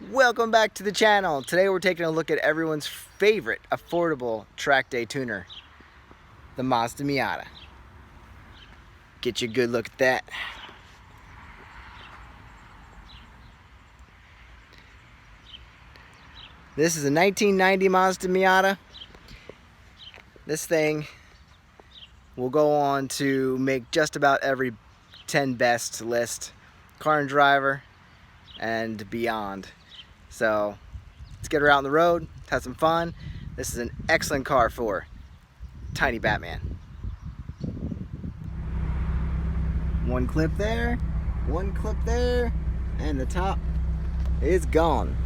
Welcome back to the channel. Today we're taking a look at everyone's favorite affordable track day tuner, the Mazda Miata. Get you a good look at that. This is a 1990 Mazda Miata. This thing will go on to make just about every 10 best list, car and driver and beyond. So let's get her out on the road, have some fun. This is an excellent car for Tiny Batman. One clip there, and the top is gone.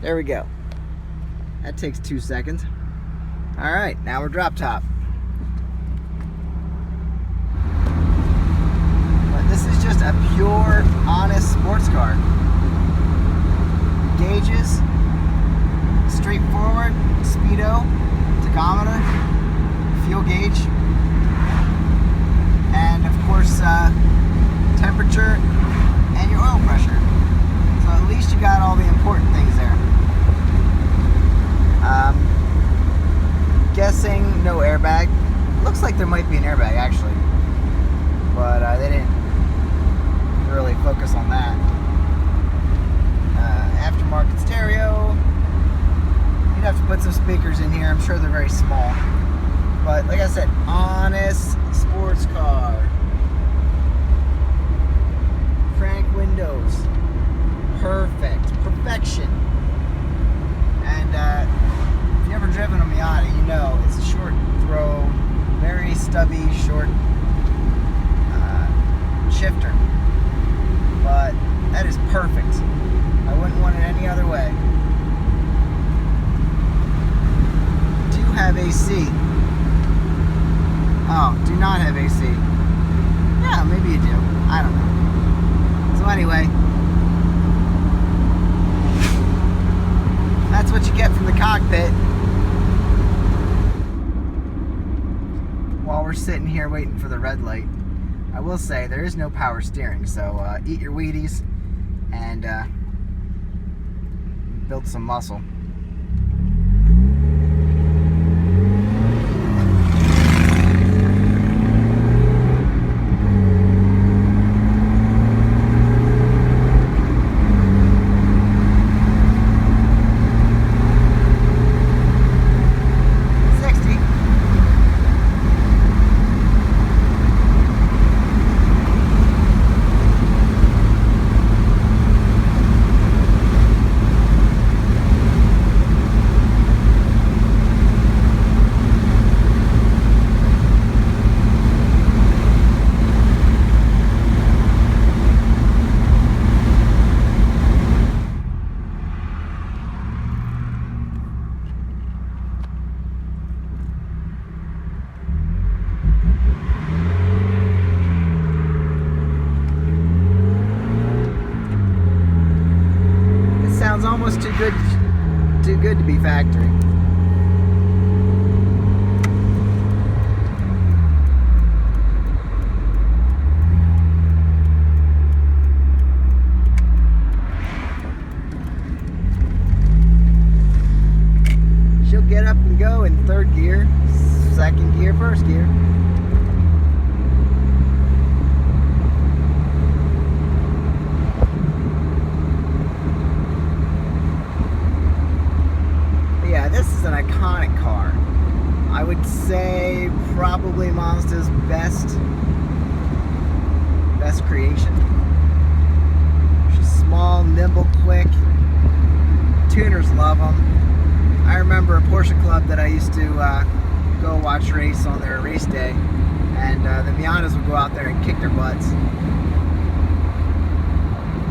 There we go. That takes 2 seconds. All right, now we're drop top. But this is just a pure, honest sports car. Gauges, straightforward, speedo, tachometer, fuel gauge, and of course temperature and your oil pressure. So at least you got all the important things there. Guessing no airbag. Looks like there might be an airbag actually, but they didn't really focus on that. Aftermarket stereo. You'd have to put some speakers in here. I'm sure they're very small. But like I said, honest sports car. Crank windows. Perfect. Perfection. And if you've ever driven a Miata, you know it's a short throw, very stubby, short shifter. But that is perfect. I wouldn't want it any other way. Do you have AC? Oh, do not have AC. Yeah, maybe you do. I don't know. So anyway, that's what you get from the cockpit. While we're sitting here waiting for the red light, I will say there is no power steering, so eat your Wheaties and build some muscle. Sounds almost too good to be factory. She'll get up and go in third gear, second gear, first gear. Yeah, this is an iconic car. I would say probably Mazda's best creation. She's small, nimble, quick. Tuners love them. I remember a Porsche club that I used to go watch race on their race day, and the Miatas would go out there and kick their butts.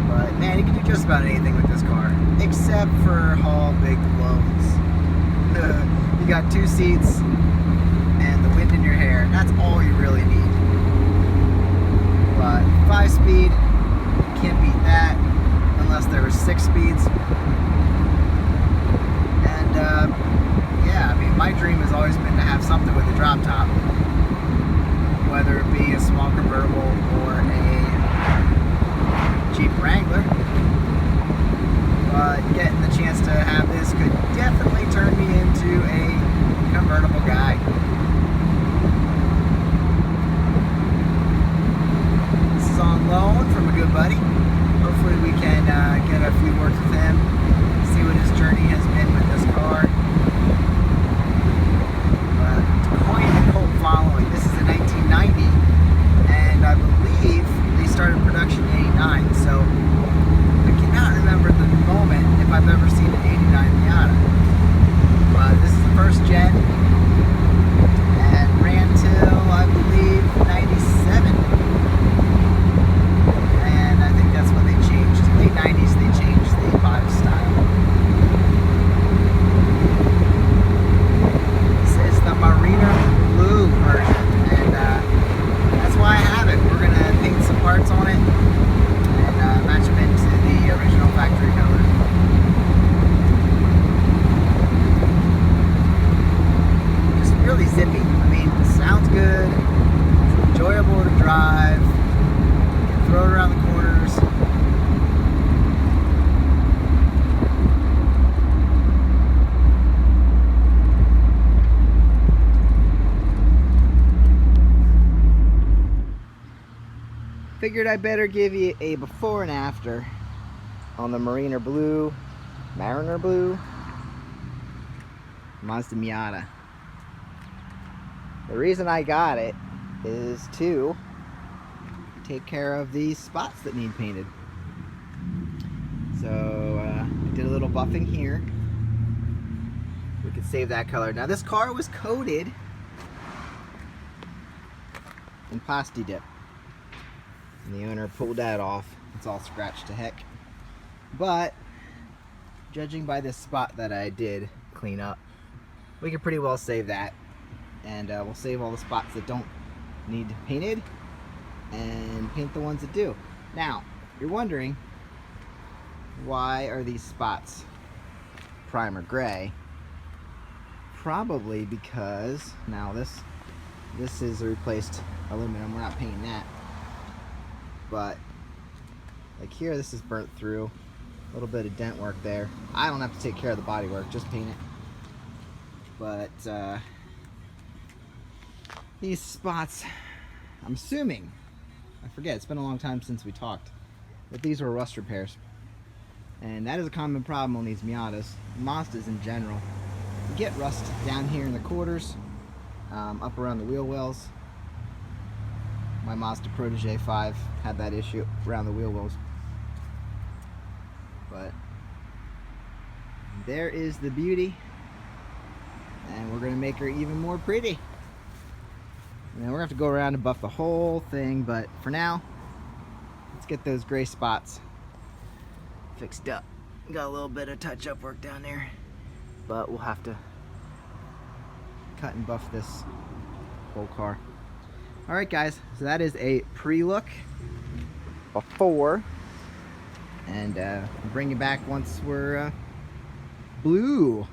But man, you can do just about anything with this car, except for haul big loads. You got 2 seats and the wind in your hair. That's all you really need. But 5-speed, can't beat that unless there was 6 speeds. And yeah, I mean, my dream has always been to have something with a drop top, whether it be a small convertible or a Jeep Wrangler. But getting the chance to have this could definitely turn me into a convertible guy. This is on loan from a good buddy. Hopefully we can get a few words with him, see what his journey has been with this car. To coin a cult following, this is a 1990, and I believe they started production in 89, so I cannot remember the moment if I've ever seen an 89 Miata. But this is the first gen, and ran till, I believe, 97. And I think that's when they changed, late 90s, they changed the body style. This is the Marina Blue version, and that's why I have it. We're going to paint some parts on it and match them into the original factory colors. Just really zippy. I mean, it sounds good. It's enjoyable to drive. You can throw it around the corners. Figured I better give you a before and after on the Mariner Blue Mazda Miata. The reason I got it is to take care of these spots that need painted. So I did a little buffing here. We could save that color. Now this car was coated in Plasti Dip, and the owner pulled that off. It's all scratched to heck. But judging by this spot that I did clean up, we could pretty well save that, and we'll save all the spots that don't need painted and paint the ones that do. Now you're wondering, why are these spots primer gray? Probably because now this is a replaced aluminum. We're not painting that. But like here, this is burnt through, a little bit of dent work there. I don't have to take care of the body work, just paint it. But these spots, I'm assuming, I forget, it's been a long time since we talked, but these were rust repairs. And that is a common problem on these Miatas, Mazdas in general. You get rust down here in the quarters, up around the wheel wells. My Mazda Protege 5 had that issue around the wheel wells. But there is the beauty, and we're going to make her even more pretty. And then we're going to have to go around and buff the whole thing, but for now, let's get those gray spots fixed up. Got a little bit of touch-up work down there, but we'll have to cut and buff this whole car. Alright guys, so that is a pre-look before, and bring you back once we're blue.